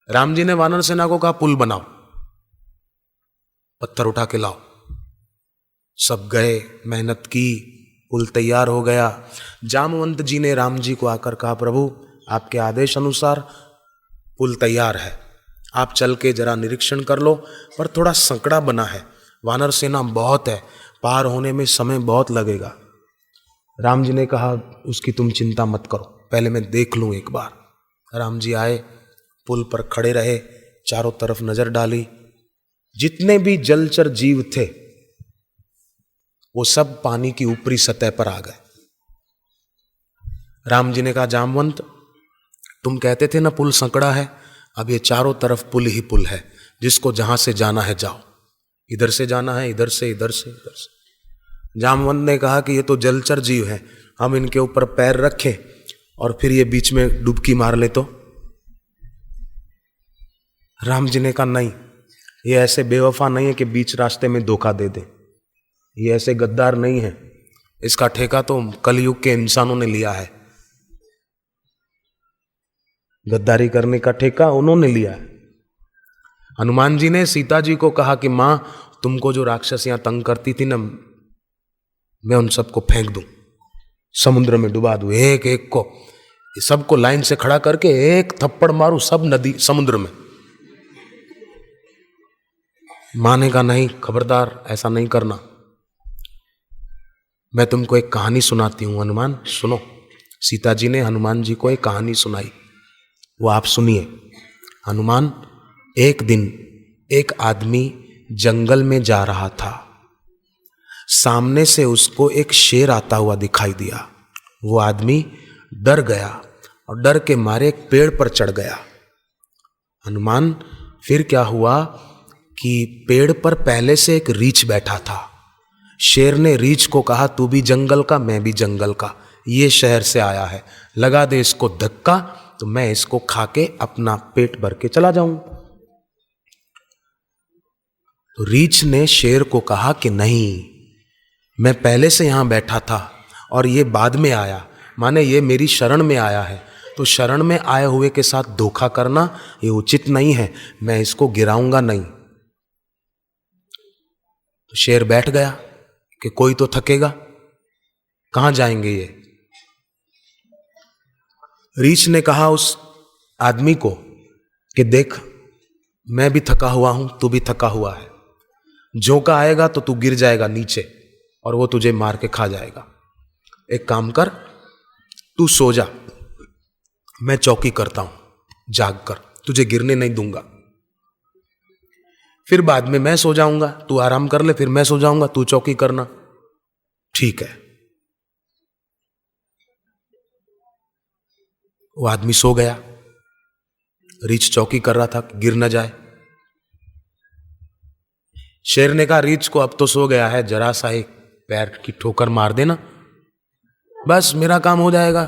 राम जी ने वानर सेना को कहा पुल बनाओ, पत्थर उठा के लाओ। सब गए, मेहनत की, पुल तैयार हो गया। जामवंत जी ने राम जी को आकर कहा प्रभु आपके आदेश अनुसार पुल तैयार है, आप चल के जरा निरीक्षण कर लो, पर थोड़ा संकड़ा बना है, वानर सेना बहुत है, पार होने में समय बहुत लगेगा। राम जी ने कहा उसकी तुम चिंता मत करो, पहले मैं देख लूं एक बार। राम जी आए, पुल पर खड़े रहे, चारों तरफ नजर डाली, जितने भी जलचर जीव थे वो सब पानी की ऊपरी सतह पर आ गए। राम जी ने कहा जामवंत तुम कहते थे ना पुल संकड़ा है, अब ये चारों तरफ पुल ही पुल है, जिसको जहां से जाना है जाओ, इधर से जाना है, इधर से, इधर से, इधर से। जामवंत ने कहा कि ये तो जलचर जीव हैं, हम इनके ऊपर पैर रखें और फिर ये बीच में डुबकी मार ले तो। राम जी ने कहा नहीं, ये ऐसे बेवफा नहीं है कि बीच रास्ते में धोखा दे दे, ये ऐसे गद्दार नहीं है, इसका ठेका तो कलयुग के इंसानों ने लिया है, गद्दारी करने का ठेका उन्होंने लिया है। हनुमान जी ने सीता जी को कहा कि मां तुमको जो राक्षसियां तंग करती थी ना, मैं उन सबको फेंक दूं, समुद्र में डुबा दूं, एक एक को, सबको लाइन से खड़ा करके एक थप्पड़ मारूं, सब नदी समुद्र में। मां ने कहा नहीं, खबरदार ऐसा नहीं करना, मैं तुमको एक कहानी सुनाती हूं हनुमान, सुनो। सीता जी ने हनुमान जी को एक कहानी सुनाई, वो आप सुनिए। हनुमान एक दिन एक आदमी जंगल में जा रहा था, सामने से उसको एक शेर आता हुआ दिखाई दिया। वो आदमी डर गया और डर के मारे एक पेड़ पर चढ़ गया। हनुमान फिर क्या हुआ कि पेड़ पर पहले से एक रीछ बैठा था। शेर ने रीछ को कहा तू भी जंगल का, मैं भी जंगल का, ये शहर से आया है, लगा दे इसको धक्का तो मैं इसको खा के अपना पेट भर के चला जाऊं। तो रीछ ने शेर को कहा कि नहीं, मैं पहले से यहां बैठा था और ये बाद में आया, माने ये मेरी शरण में आया है, तो शरण में आए हुए के साथ धोखा करना ये उचित नहीं है, मैं इसको गिराऊंगा नहीं। तो शेर बैठ गया कि कोई तो थकेगा, कहां जाएंगे ये। रीछ ने कहा उस आदमी को कि देख मैं भी थका हुआ हूं, तू भी थका हुआ है, झोंका आएगा तो तू गिर जाएगा नीचे और वो तुझे मार के खा जाएगा, एक काम कर तू सो जा, मैं चौकी करता हूं, जाग कर, तुझे गिरने नहीं दूंगा, फिर बाद में मैं सो जाऊंगा, तू आराम कर ले, फिर मैं सो जाऊंगा, तू चौकी करना। ठीक है। वो आदमी सो गया, रीछ चौकी कर रहा था गिर न जाए। शेर ने कहा रीछ को अब तो सो गया है, जरा सा एक पैर की ठोकर मार देना, बस मेरा काम हो जाएगा।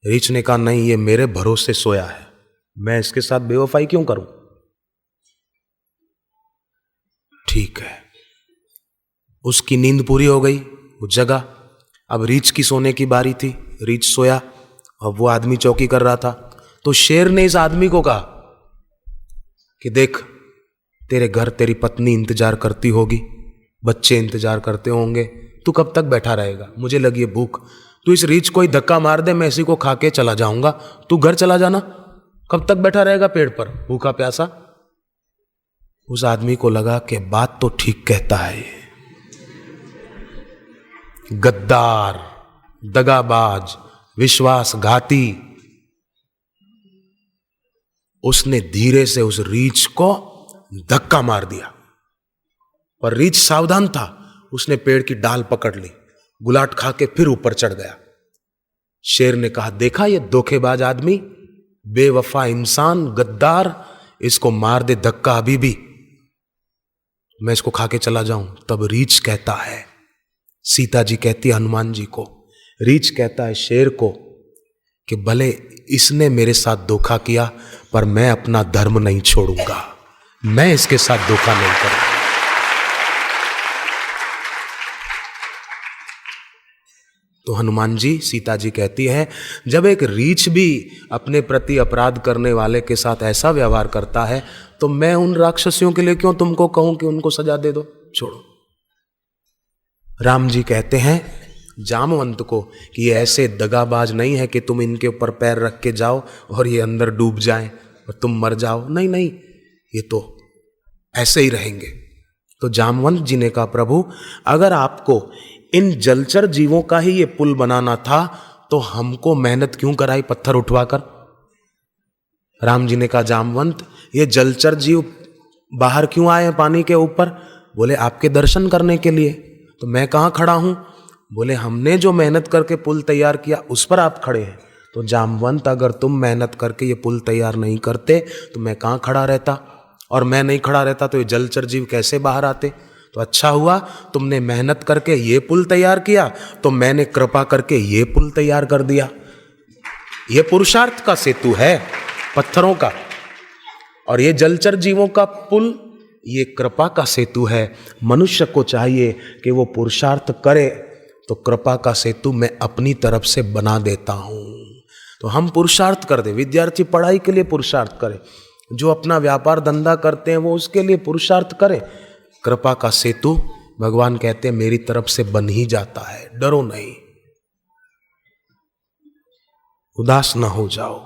रीछ ने कहा नहीं, ये मेरे भरोसे सोया है, मैं इसके साथ बेवफाई क्यों करूं। ठीक है। उसकी नींद पूरी हो गई, वो जगा। अब रीछ की सोने की बारी थी, रीछ सोया और वो आदमी चौकी कर रहा था। तो शेर ने इस आदमी को कहा कि देख तेरे घर तेरी पत्नी इंतजार करती होगी, बच्चे इंतजार करते होंगे, तू कब तक बैठा रहेगा, मुझे लगी है भूख, तू इस रीछ को ही धक्का मार दे, मैं इसी को खा के चला जाऊंगा, तू घर चला जाना, कब तक बैठा रहेगा पेड़ पर भूखा प्यासा। उस आदमी को लगा कि बात तो ठीक कहता है ये, गद्दार, दगाबाज, विश्वासघाती। उसने धीरे से उस रीछ को धक्का मार दिया, पर रीछ सावधान था, उसने पेड़ की डाल पकड़ ली, गुलाट खा के फिर ऊपर चढ़ गया। शेर ने कहा देखा ये धोखेबाज आदमी, बेवफा इंसान, गद्दार, इसको मार दे धक्का अभी भी, मैं इसको खा के चला जाऊं। तब रीछ कहता है, सीता जी कहती है हनुमान जी को, रीछ कहता है शेर को कि भले इसने मेरे साथ धोखा किया पर मैं अपना धर्म नहीं छोड़ूंगा, मैं इसके साथ धोखा नहीं करूंगा। तो हनुमान जी, सीता जी कहती है, जब एक रीछ भी अपने प्रति अपराध करने वाले के साथ ऐसा व्यवहार करता है तो मैं उन राक्षसियों के लिए क्यों तुमको कहूं कि उनको सजा दे दो, छोड़ो। राम जी कहते हैं जामवंत को कि ये ऐसे दगाबाज नहीं है कि तुम इनके ऊपर पैर रख के जाओ और ये अंदर डूब जाएं और तुम मर जाओ, नहीं नहीं, ये तो ऐसे ही रहेंगे। तो जामवंत जी ने कहा, प्रभु अगर आपको इन जलचर जीवों का ही ये पुल बनाना था तो हमको मेहनत क्यों कराई पत्थर उठवाकर। राम जी ने कहा, जामवंत ये जलचर जीव बाहर क्यों आए पानी के ऊपर? बोले आपके दर्शन करने के लिए। तो मैं कहाँ खड़ा हूं? बोले हमने जो मेहनत करके पुल तैयार किया उस पर आप खड़े हैं। तो जामवंत अगर तुम मेहनत करके ये पुल तैयार नहीं करते तो मैं कहाँ खड़ा रहता, और मैं नहीं खड़ा रहता तो ये जलचर जीव कैसे बाहर आते। तो अच्छा हुआ तुमने मेहनत करके ये पुल तैयार किया, तो मैंने कृपा करके ये पुल तैयार कर दिया। ये पुरुषार्थ का सेतु है पत्थरों का, और ये जलचर जीवों का पुल ये कृपा का सेतु है। मनुष्य को चाहिए कि वो पुरुषार्थ करे, तो कृपा का सेतु मैं अपनी तरफ से बना देता हूं। तो हम पुरुषार्थ कर दे, विद्यार्थी पढ़ाई के लिए पुरुषार्थ करे, जो अपना व्यापार धंधा करते हैं वो उसके लिए पुरुषार्थ करे। कृपा का सेतु भगवान कहते हैं मेरी तरफ से बन ही जाता है, डरो नहीं, उदास ना हो जाओ,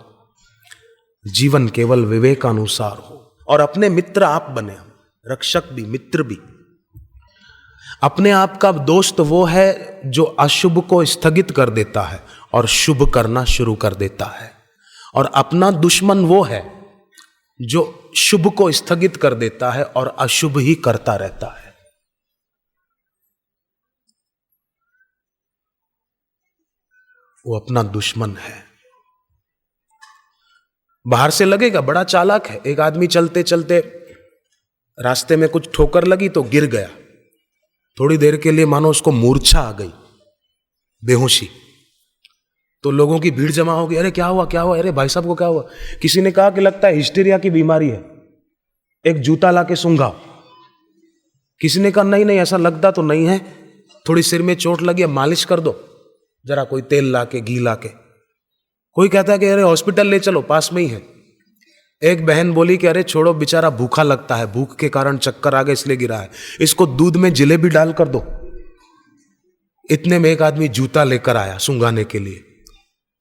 जीवन केवल विवेकानुसार हो। और अपने मित्र आप बने, रक्षक भी मित्र भी। अपने आप का दोस्त वो है जो अशुभ को स्थगित कर देता है और शुभ करना शुरू कर देता है, और अपना दुश्मन वो है जो शुभ को स्थगित कर देता है और अशुभ ही करता रहता है। वो अपना दुश्मन है। बाहर से लगेगा बड़ा चालाक है, एक आदमी चलते चलते रास्ते में कुछ ठोकर लगी तो गिर गया, थोड़ी देर के लिए मानो उसको मूर्छा आ गई, बेहोशी। तो लोगों की भीड़ जमा हो गई, अरे क्या हुआ क्या हुआ, अरे भाई साहब को क्या हुआ। किसी ने कहा कि लगता है हिस्टीरिया की बीमारी है, एक जूता लाके सूंघा। किसी ने कहा नहीं नहीं ऐसा लगता तो नहीं है, थोड़ी सिर में चोट लगी है, मालिश कर दो जरा, कोई तेल लाके घी लाके। कोई कहता है कि अरे हॉस्पिटल ले चलो, पास में ही है। एक बहन बोली कि अरे छोड़ो बेचारा भूखा लगता है, भूख के कारण चक्कर आ गए इसलिए गिरा है, इसको दूध में जलेबी डाल कर दो। इतने में एक आदमी जूता लेकर आया सूंघाने के लिए,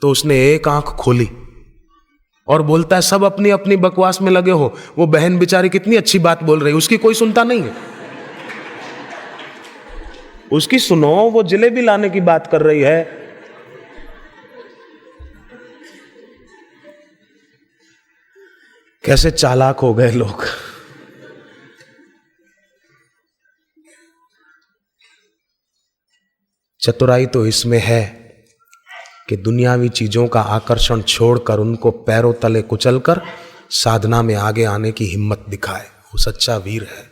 तो उसने एक आंख खोली और बोलता है सब अपनी अपनी बकवास में लगे हो, वो बहन बेचारी कितनी अच्छी बात बोल रही है, उसकी कोई सुनता नहीं है, उसकी सुनो, वो जलेबी लाने की बात कर रही है। कैसे चालाक हो गए लोग। चतुराई तो इसमें है कि दुनियावी चीजों का आकर्षण छोड़कर उनको पैरों तले कुचलकर साधना में आगे आने की हिम्मत दिखाए, वो सच्चा वीर है।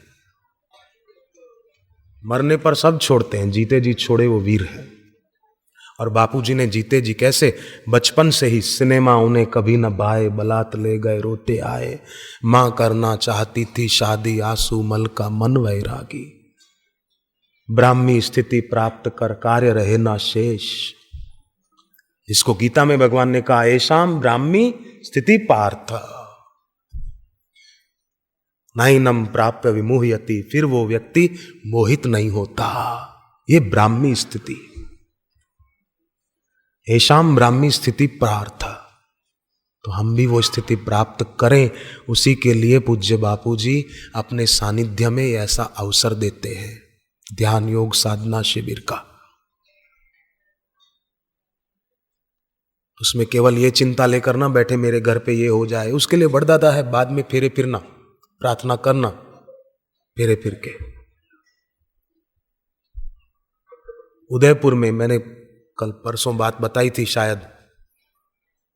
मरने पर सब छोड़ते हैं, जीते जी छोड़े वो वीर है। और बापूजी ने जीते जी कैसे बचपन से ही सिनेमा उन्हें कभी न भाए, बलात ले गए रोते आए, मां करना चाहती थी शादी आंसू मल का मन वैरागी, ब्राह्मी स्थिति प्राप्त कर कार्य रहे ना शेष। इसको गीता में भगवान ने कहा ऐशाम ब्राह्मी स्थिति पार्थ नैनम प्राप्य विमुह्यति, फिर वो व्यक्ति मोहित नहीं होता। ये ब्राह्मी स्थिति, ऐशाम ब्राह्मी स्थिति प्रार्थ। तो हम भी वो स्थिति प्राप्त करें, उसी के लिए पूज्य बापूजी अपने सानिध्य में ऐसा अवसर देते हैं, ध्यान योग साधना शिविर का। उसमें केवल ये चिंता लेकर ना बैठे मेरे घर पे ये हो जाए, उसके लिए वरदाता है बाद में फेरे फिरना, प्रार्थना करना फेरे फिर के। उदयपुर में मैंने कल परसों बात बताई थी शायद,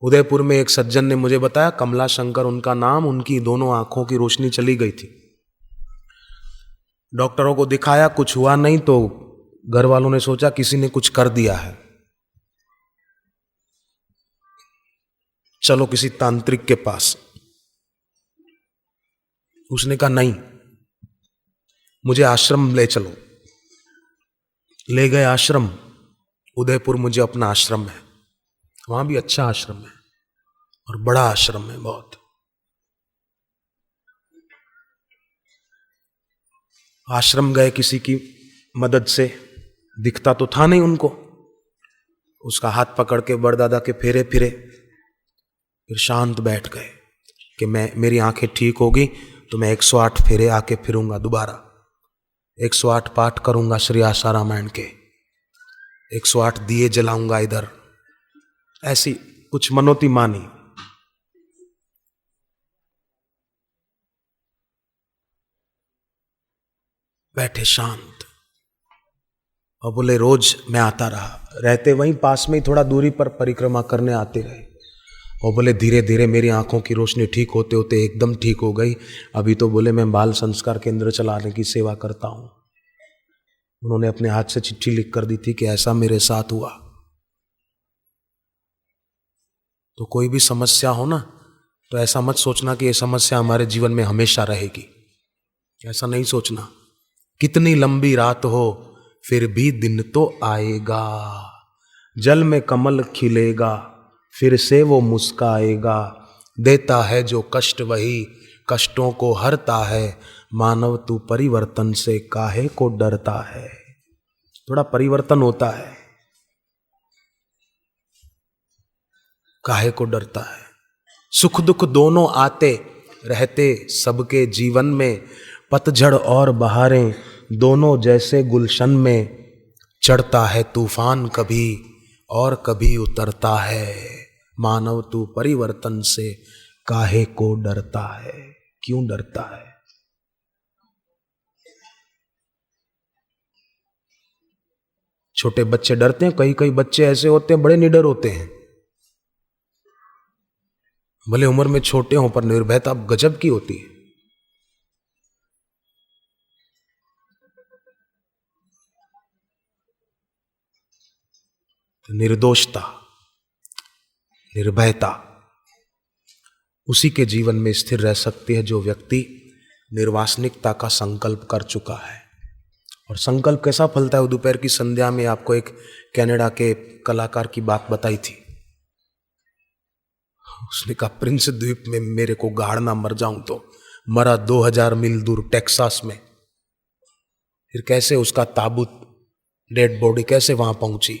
उदयपुर में एक सज्जन ने मुझे बताया, कमला शंकर उनका नाम, उनकी दोनों आंखों की रोशनी चली गई थी। डॉक्टरों को दिखाया, कुछ हुआ नहीं, तो घर वालों ने सोचा किसी ने कुछ कर दिया है, चलो किसी तांत्रिक के पास। उसने कहा नहीं, मुझे आश्रम ले चलो। ले गए आश्रम, उदयपुर मुझे अपना आश्रम है, वहां भी अच्छा आश्रम है और बड़ा आश्रम है बहुत। आश्रम गए किसी की मदद से, दिखता तो था नहीं उनको, उसका हाथ पकड़ के बड़दादा के फेरे फिरे, फिर शांत बैठ गए कि मेरी आंखें ठीक होगी तो मैं 108 फेरे आके फिरूंगा, दोबारा 108 पाठ करूंगा श्री आशा रामायण के, 108 दिए जलाऊंगा इधर, ऐसी कुछ मनोती मानी। बैठे शांत और बोले रोज मैं आता रहा, रहते वहीं पास में ही, थोड़ा दूरी पर परिक्रमा करने आते रहे। और बोले धीरे धीरे मेरी आंखों की रोशनी ठीक होते होते एकदम ठीक हो गई। अभी तो बोले मैं बाल संस्कार केंद्र चलाने की सेवा करता हूं। उन्होंने अपने हाथ से चिट्ठी लिख कर दी थी कि ऐसा मेरे साथ हुआ। तो कोई भी समस्या हो ना, तो ऐसा मत सोचना कि ये समस्या हमारे जीवन में हमेशा रहेगी, ऐसा नहीं सोचना। कितनी लंबी रात हो फिर भी दिन तो आएगा, जल में कमल खिलेगा फिर से वो मुस्काएगा, देता है जो कष्ट वही कष्टों को हरता है, मानव तू परिवर्तन से काहे को डरता है। थोड़ा परिवर्तन होता है, काहे को डरता है। सुख दुख दोनों आते रहते सबके जीवन में, पतझड़ और बहारें दोनों जैसे गुलशन में, चढ़ता है तूफान कभी और कभी उतरता है, मानव तू परिवर्तन से काहे को डरता है। क्यों डरता है? छोटे बच्चे डरते हैं, कई बच्चे ऐसे होते हैं बड़े निडर होते हैं, भले उम्र में छोटे हों पर निर्भयता गजब की होती है। निर्दोषता, निर्भयता उसी के जीवन में स्थिर रह सकती है जो व्यक्ति निर्वासनिकता का संकल्प कर चुका है। और संकल्प कैसा फलता है? दोपहर की संध्या में आपको एक कनाडा के कलाकार की बात बताई थी। उसने कहा प्रिंस द्वीप में मेरे को गाड़ना मर जाऊं तो मरा 2000 मील दूर टेक्सास में। फिर कैसे उसका ताबूत, डेड बॉडी कैसे वहां पहुंची?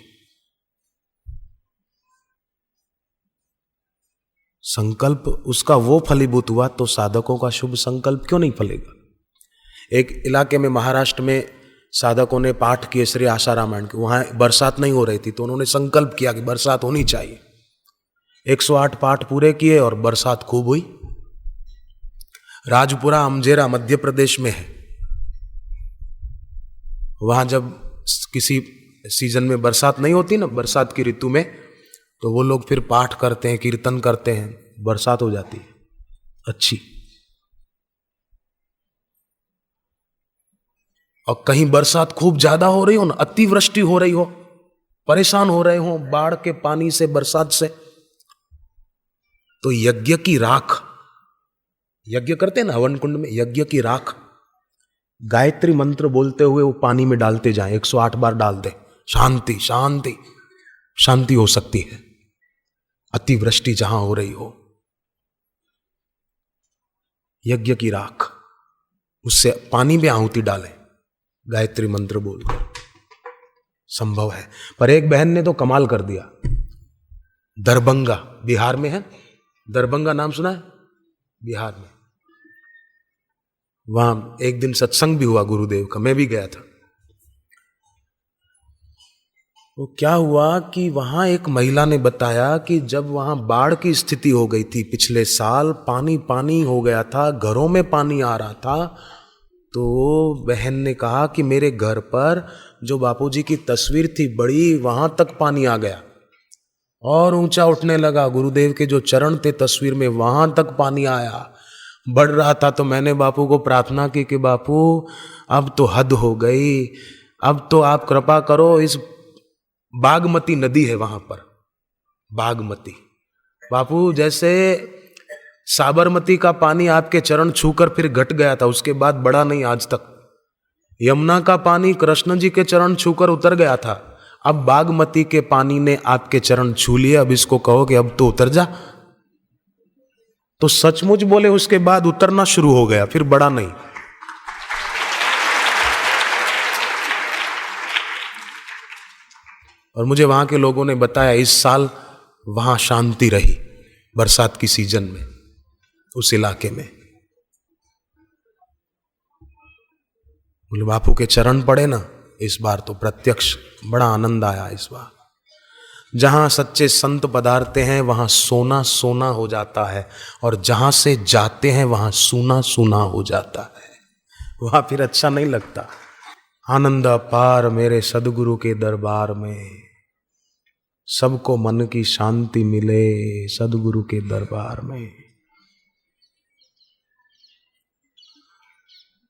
संकल्प उसका वो फलीभूत हुआ तो साधकों का शुभ संकल्प क्यों नहीं फलेगा? एक इलाके में महाराष्ट्र में साधकों ने पाठ किए श्री आशा रामायण के, वहां बरसात नहीं हो रही थी तो उन्होंने संकल्प किया कि बरसात होनी चाहिए। 108 पाठ पूरे किए और बरसात खूब हुई। राजपुरा अमजेरा मध्य प्रदेश में है। वहां जब किसी सीजन में बरसात नहीं होती ना, बरसात की ऋतु में, तो वो लोग फिर पाठ करते हैं, कीर्तन करते हैं, बरसात हो जाती है अच्छी। और कहीं बरसात खूब ज्यादा हो रही हो ना, अतिवृष्टि हो रही हो, परेशान हो रहे हो बाढ़ के पानी से, बरसात से, तो यज्ञ की राख, यज्ञ करते हैं ना हवन कुंड में, यज्ञ की राख गायत्री मंत्र बोलते हुए वो पानी में डालते जाएं, 108 बार डाल दे। शांति शांति शांति हो सकती है अतिवृष्टि जहां हो रही हो। यज्ञ की राख, उससे पानी में आहुति डालें गायत्री मंत्र बोलकर, संभव है। पर एक बहन ने तो कमाल कर दिया। दरभंगा बिहार में है, दरभंगा नाम सुना है? बिहार में। वहां एक दिन सत्संग भी हुआ गुरुदेव का, मैं भी गया था। वो क्या हुआ कि वहां एक महिला ने बताया कि जब वहां बाढ़ की स्थिति हो गई थी पिछले साल, पानी पानी हो गया था, घरों में पानी आ रहा था, तो बहन ने कहा कि मेरे घर पर जो बापूजी की तस्वीर थी बड़ी, वहां तक पानी आ गया और ऊंचा उठने लगा। गुरुदेव के जो चरण थे तस्वीर में, वहां तक पानी आया, बढ़ रहा था। तो मैंने बापू को प्रार्थना की कि बापू अब तो हद हो गई, अब तो आप कृपा करो। इस बागमती नदी है वहां पर, बागमती, बापू जैसे साबरमती का पानी आपके चरण छूकर फिर घट गया था, उसके बाद बढ़ा नहीं आज तक। यमुना का पानी कृष्ण जी के चरण छूकर उतर गया था, अब बागमती के पानी ने आपके चरण छू लिए, अब इसको कहो कि अब तो उतर जा, तो सचमुच बोले उसके बाद उतरना शुरू हो गया, फिर बड़ा नहीं। और मुझे वहां के लोगों ने बताया इस साल वहां शांति रही बरसात की सीजन में उस इलाके में। बोले बापू के चरण पड़े ना इस बार तो प्रत्यक्ष, बड़ा आनंद आया इस बार। जहां सच्चे संत पधारते हैं वहां सोना सोना हो जाता है, और जहां से जाते हैं वहां सूना सूना हो जाता है, वहां फिर अच्छा नहीं लगता। आनंद अपार मेरे सदगुरु के दरबार में, सबको मन की शांति मिले सदगुरु के दरबार में।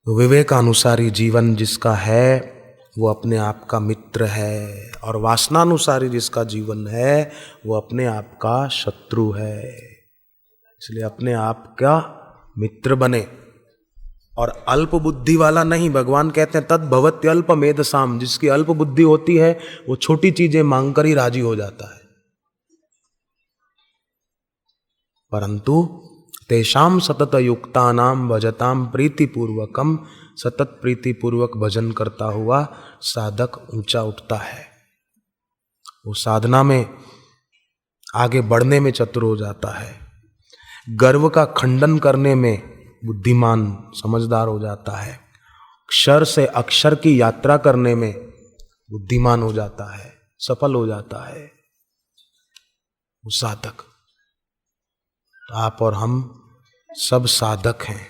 विवेकानुसारी जीवन जिसका है वो अपने आप का मित्र है, और वासनानुसारी जिसका जीवन है वो अपने आप का शत्रु है। इसलिए अपने आप का मित्र बने, और अल्प बुद्धि वाला नहीं। भगवान कहते हैं तद भवत्य अल्प मेधसाम, जिसकी अल्प बुद्धि होती है वो छोटी चीजें मांगकर ही राजी हो जाता है। परंतु तेषाम सतत युक्तानाम भजताम प्रीतिपूर्वकम, सतत प्रीतिपूर्वक भजन करता हुआ साधक ऊंचा उठता है, वो साधना में आगे बढ़ने में चतुर हो जाता है, गर्व का खंडन करने में बुद्धिमान समझदार हो जाता है, क्षर से अक्षर की यात्रा करने में बुद्धिमान हो जाता है, सफल हो जाता है वो साधक। आप और हम सब साधक हैं।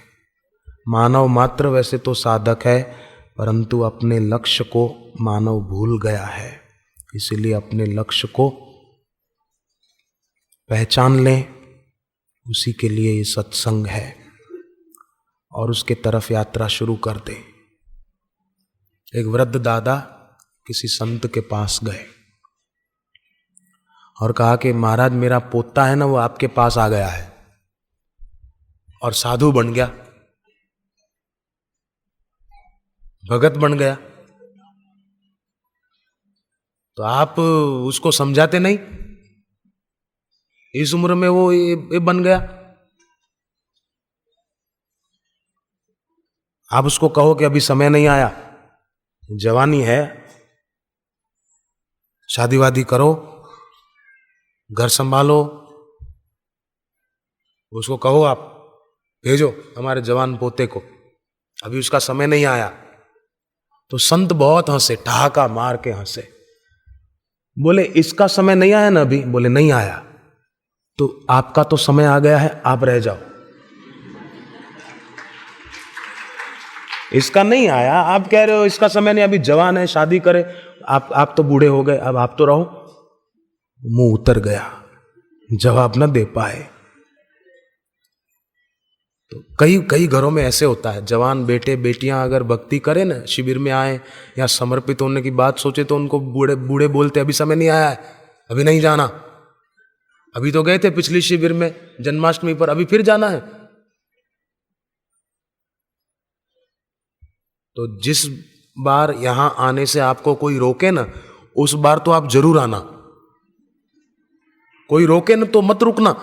मानव मात्र वैसे तो साधक है, परंतु अपने लक्ष्य को मानव भूल गया है। इसीलिए अपने लक्ष्य को पहचान लें, उसी के लिए ये सत्संग है, और उसके तरफ यात्रा शुरू कर दें। एक वृद्ध दादा किसी संत के पास गए और कहा कि महाराज मेरा पोता है ना, वो आपके पास आ गया है और साधु बन गया, भगत बन गया, तो आप उसको समझाते नहीं? इस उम्र में वो ये बन गया। आप उसको कहो कि अभी समय नहीं आया, जवानी है, शादी वादी करो, घर संभालो। उसको कहो आप भेजो हमारे जवान पोते को, अभी उसका समय नहीं आया। तो संत बहुत हंसे, ठहाका मार के हंसे, बोले इसका समय नहीं आया ना अभी? बोले नहीं आया। तो आपका तो समय आ गया है, आप रह जाओ। इसका नहीं आया, आप कह रहे हो इसका समय नहीं, अभी जवान है, शादी करे। आप तो बूढ़े हो गए, अब आप तो रहो। मुंह उतर गया, जवाब न दे पाए। तो कई घरों में ऐसे होता है, जवान बेटे बेटियां अगर भक्ति करें ना, शिविर में आए या समर्पित होने की बात सोचे, तो उनको बूढ़े बोलते अभी समय नहीं आया है, अभी नहीं जाना, अभी तो गए थे पिछली शिविर में जन्माष्टमी पर, अभी फिर जाना है। तो जिस बार यहां आने से आपको कोई रोके ना, उस बार तो आप जरूर आना। कोई रोके ना तो मत रुकना,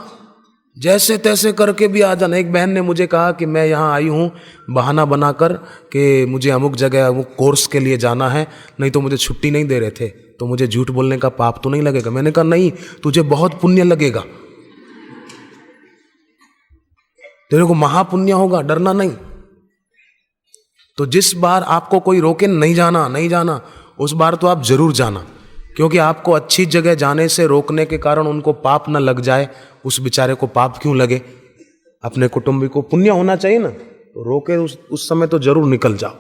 जैसे तैसे करके भी आ जाना। एक बहन ने मुझे कहा कि मैं यहाँ आई हूँ बहाना बनाकर कि मुझे अमुक जगह अमुक कोर्स के लिए जाना है, नहीं तो मुझे छुट्टी नहीं दे रहे थे, तो मुझे झूठ बोलने का पाप तो नहीं लगेगा? मैंने कहा नहीं, तुझे बहुत पुण्य लगेगा, तेरे को महापुण्य होगा, डरना नहीं। तो जिस बार आपको कोई रोके नहीं जाना, उस बार तो आप जरूर जाना, क्योंकि आपको अच्छी जगह जाने से रोकने के कारण उनको पाप न लग जाए। उस बेचारे को पाप क्यों लगे? अपने कुटुंबी को पुण्य होना चाहिए ना, तो रोके उस समय तो जरूर निकल जाओ।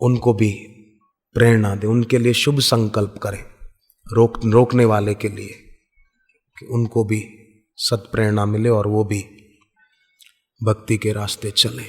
उनको भी प्रेरणा दे, उनके लिए शुभ संकल्प करें, रोकने वाले के लिए, कि उनको भी सत्प्रेरणा मिले और वो भी भक्ति के रास्ते चले।